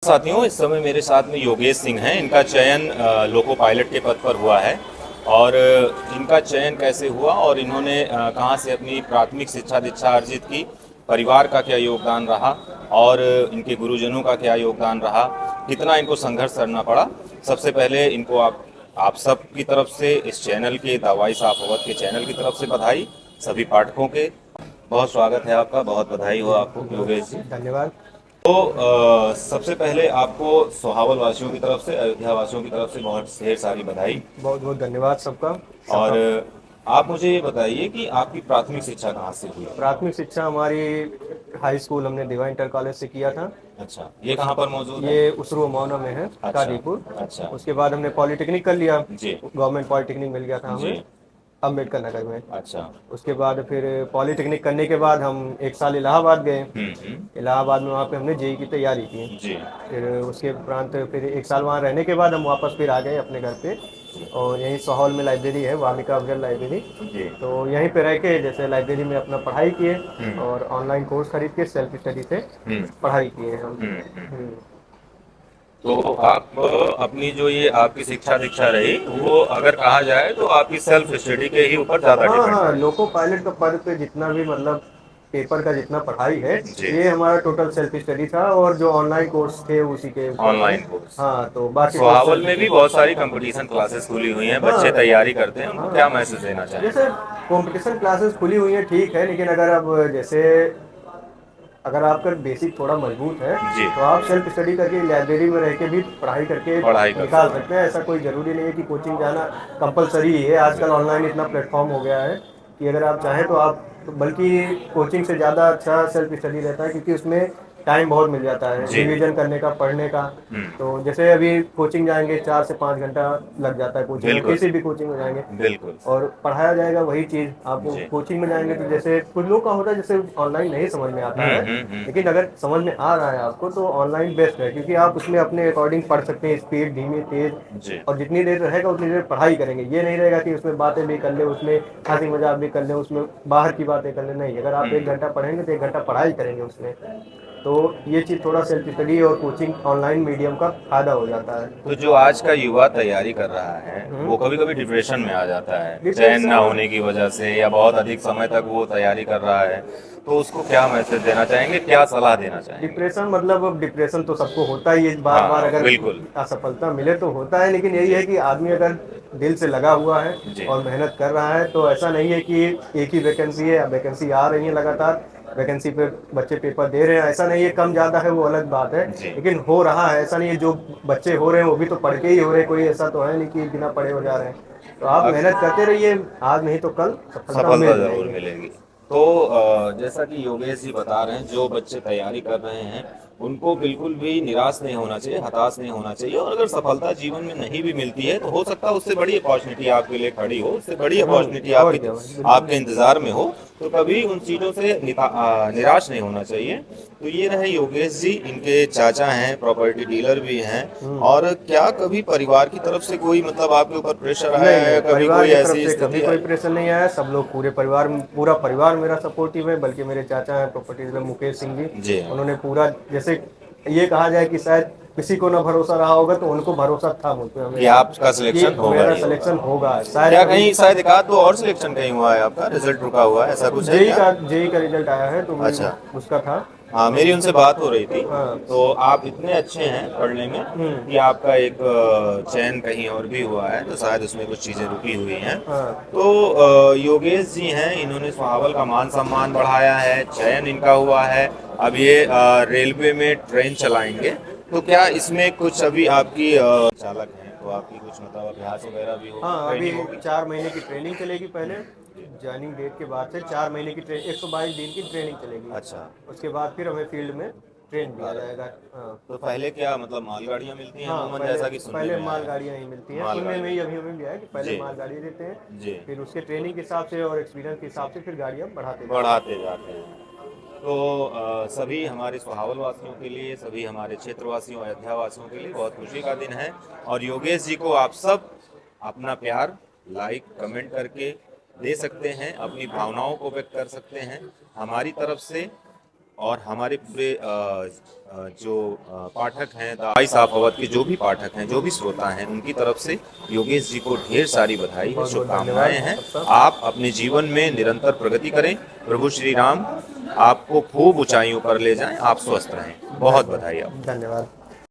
साथियों, इस समय मेरे साथ में योगेश सिंह हैं। इनका चयन लोको पायलट के पद पर हुआ है। और इनका चयन कैसे हुआ और इन्होंने कहाँ से अपनी प्राथमिक शिक्षा दीक्षा अर्जित की, परिवार का क्या योगदान रहा और इनके गुरुजनों का क्या योगदान रहा, कितना इनको संघर्ष करना पड़ा। सबसे पहले इनको आप सब की तरफ से, इस चैनल के दावाई साफ अवध के चैनल की तरफ से बधाई। सभी पाठकों के बहुत स्वागत है आपका, बहुत बधाई हो आपको योगेश जी। धन्यवाद। तो सबसे पहले आपको सोहावल वासियों की तरफ से, अयोध्या वासियों की तरफ से बहुत ढेर सारी बधाई। बहुत बहुत धन्यवाद सबका। और सबका आप मुझे ये बताइए कि आपकी प्राथमिक शिक्षा कहाँ से हुई? प्राथमिक शिक्षा हमारी हाई स्कूल हमने देवा इंटर कॉलेज से किया था। अच्छा, ये कहाँ पर मौजूद है? ये उसरो मौना में है, अच्छा। कादीपुर। अच्छा। उसके बाद हमने पॉलिटेक्निक कर लिया। जी। गवर्नमेंट पॉलिटेक्निक मिल गया था जी। हमें अम्बेडकर नगर में। अच्छा। उसके बाद फिर पॉलिटेक्निक करने के बाद हम एक साल इलाहाबाद गए। हम्म। इलाहाबाद में वहाँ पे हमने जेई की तैयारी की। जी। फिर उसके उपरांत फिर एक साल वहाँ रहने के बाद हम वापस फिर आ गए अपने घर पे। और यहीं सोहौल में लाइब्रेरी है, वामिका अफजल लाइब्रेरी। जी। तो यहीं पे रह के जैसे लाइब्रेरी में अपना पढ़ाई किए हम्म। और ऑनलाइन कोर्स खरीद के सेल्फ स्टडी से हम्म। पढ़ाई किए हम। हम्म। तो आप अपनी जो ये आपकी शिक्षा दीक्षा रही, वो अगर कहा जाए तो आपकी सेल्फ स्टडी के ही ऊपर ज्यादा हाँ डिपेंड हाँ, रही। लोको पायलट का पद पे जितना भी मतलब पेपर का जितना पढ़ाई है, जी। ये हमारा टोटल सेल्फ स्टडी था। और जो ऑनलाइन कोर्स थे उसी के ऊपर थे। Online course. हाँ, तो बाकी सब सोहावल में भी सेल्फ। बहुत सारी कंपटीशन क्लासेस खुली हुई हैं, बच्चे हाँ तैयारी करते हैं, उनको हाँ, क्या मैसेज देना चाहेंगे? जैसे कंपटीशन क्लासेस खुली हुई है ठीक है, लेकिन अगर अब जैसे अगर आपका बेसिक थोड़ा मजबूत है जी। तो आप सेल्फ स्टडी करके लाइब्रेरी में रह के भी पढ़ाई करके पढ़ाई कर निकाल सकते सकते हैं। ऐसा कोई ज़रूरी नहीं है कि कोचिंग जाना कंपलसरी ही है। आजकल ऑनलाइन इतना प्लेटफॉर्म हो गया है कि अगर आप चाहें तो आप, बल्कि कोचिंग से ज़्यादा अच्छा सेल्फ स्टडी रहता है, क्योंकि उसमें टाइम बहुत मिल जाता है हैं। जी। रिवीजन करने का, पढ़ने का। तो जैसे अभी कोचिंग जाएंगे 4 से 5 घंटा लग जाता है कोचिंग में, बिल्कुल। किसी भी कोचिंग में जाएंगे बिल्कुल। और पढ़ाया जाएगा वही चीज़ आपको। जी। कोचिंग में जाएंगे तो जैसे कुछ लोग का होता है जैसे ऑनलाइन नहीं समझ में आता है, हम्म। लेकिन अगर समझ में आ रहा है आपको तो ऑनलाइन बेस्ट है, क्योंकि आप उसमें अपने अकॉर्डिंग पढ़ सकते हैं, स्पीड धीमी तेज। जी। और जितनी देर रहेगा उतनी देर पढ़ाई करेंगे। ये नहीं रहेगा कि उसमें बातें भी कर ले, उसमें हंसी मजाक भी कर ले, उसमें बाहर की बातें कर ले। नहीं, अगर आप 1 घंटा पढ़ेंगे तो 1 घंटा पढ़ाई करेंगे उसमें। तो ये चीज़ थोड़ा सेल्फ स्टडी और कोचिंग ऑनलाइन मीडियम का फायदा हो जाता है। तो जो आज का युवा तैयारी कर रहा है, वो कभी कभी डिप्रेशन में आ जाता है, चैन ना होने की वजह से, या बहुत अधिक समय तक वो तैयारी कर रहा है, तो उसको क्या मैसेज देना चाहेंगे, क्या सलाह देना चाहेंगे? डिप्रेशन मतलब, अब डिप्रेशन तो सबको होता ही है, बार बार हाँ, अगर बिल्कुल। असफलता मिले तो होता है। लेकिन यही है कि आदमी अगर दिल से लगा हुआ है जी। और मेहनत कर रहा है, तो ऐसा नहीं है कि एक ही वैकेंसी है, वैकेंसी आ रही है लगातार, वैकेंसी पे बच्चे पेपर दे रहे हैं। ऐसा नहीं है कम ज़्यादा है वो अलग बात है, जी। लेकिन हो रहा है। ऐसा नहीं है जो बच्चे हो रहे हैं वो भी तो पढ़ के ही हो रहे हैं, कोई ऐसा तो है नहीं कि बिना पढ़े हो जा रहे हैं। तो आप मेहनत करते रहिए, आज नहीं तो कल सफलता सफलता मिल जरूर जाएगी। मिलेगी। तो जैसा कि योगेश जी बता रहे हैं, जो बच्चे तैयारी कर रहे हैं उनको बिल्कुल भी निराश नहीं होना चाहिए, हताश नहीं होना चाहिए। और अगर सफलता जीवन में नहीं भी मिलती है तो हो सकता है उससे बड़ी अपॉर्चुनिटी आपके लिए खड़ी हो, उससे बड़ी अपॉर्चुनिटी और आपकी क्या भाई, आपके इंतजार में हो। तो कभी उन चीज़ों से निराश नहीं होना चाहिए। तो ये रहे योगेश जी, इनके चाचा हैं, प्रॉपर्टी डीलर भी हैं। और क्या कभी परिवार की तरफ से कोई मतलब आपके ऊपर प्रेशर आया नहीं है, नहीं, कभी परिवार कोई की तरफ ऐसी से कभी स्थिति कोई आई? प्रेशर नहीं आया। सब लोग पूरा परिवार मेरा सपोर्टिव है। बल्कि मेरे चाचा हैं प्रॉपर्टी डीलर मुकेश सिंह जी, जी। उन्होंने पूरा, जैसे ये कहा जाए कि शायद किसी को ना भरोसा रहा होगा, तो उनको भरोसा था मुझ पे कि हमेशा आपका कि सिलेक्शन होगा मेरा ही होगा। सिलेक्शन होगा। शायद क्या कभी कहीं शायद एक आध दो और सिलेक्शन कहीं हुआ है, आपका रिजल्ट रुका हुआ है, ऐसा कुछ है क्या? जेई का रिजल्ट आया है तो वो अच्छा। उसका था। हाँ, मेरी उनसे बात हो रही थी। हाँ। तो आप इतने अच्छे हैं पढ़ने में कि आपका एक चयन कहीं और भी हुआ है, तो शायद उसमें कुछ चीज़ें रुकी हुई हैं। हाँ, तो योगेश जी हैं, इन्होंने सुहावल का मान सम्मान बढ़ाया है, चयन इनका हुआ है। अब ये रेलवे में ट्रेन चलाएंगे। तो क्या इसमें कुछ अभी आपकी चालक हैं तो आपकी कुछ मतलब अभ्यास वगैरह भी होगी, हाँ, अभी ट्रेनिंग होगी? 4 महीने की ट्रेनिंग चलेगी। पहले ज्वाइनिंग डेट के बाद से 4 महीने की 122 दिन की ट्रेनिंग चलेगी। अच्छा। उसके बाद फिर हमें फील्ड में ट्रेन दिया जाएगा। हाँ तो पहले क्या मतलब मालगाड़ियाँ मिलती हैं हाँ, अमूमन, पहले जैसा कि सुनने पहले में आया है? मालगाड़ियाँ ही मिलती हैं। सुनने मालगाड़ी में ही अभी हमें भी आया कि पहले जी। मालगाड़ी देते हैं, जी। फिर उसके ट्रेनिंग के हिसाब से और एक्सपीरियंस के हिसाब से फिर गाड़ियाँ बढ़ाते जाते हैं। बढ़ाते जाते हैं। तो सभी हमारे सुहावल वासियों के लिए, सभी हमारे क्षेत्रवासियों, अयोध्या वासियों के लिए बहुत खुशी का दिन है। और योगेश जी को आप सब अपना प्यार लाइक कमेंट करके दे सकते हैं, अपनी भावनाओं को व्यक्त कर सकते हैं। हमारी तरफ से और हमारे पूरे जो पाठक हैं वॉइस ऑफ अवध के जो भी पाठक हैं, जो भी श्रोता हैं, उनकी तरफ से योगेश जी को ढेर सारी बधाई है, शुभकामनाएं हैं। आप अपने जीवन में निरंतर प्रगति करें, प्रभु श्री राम आपको खूब ऊंचाइयों पर ले जाएं, आप स्वस्थ रहें। बहुत बधाई आपको। धन्यवाद।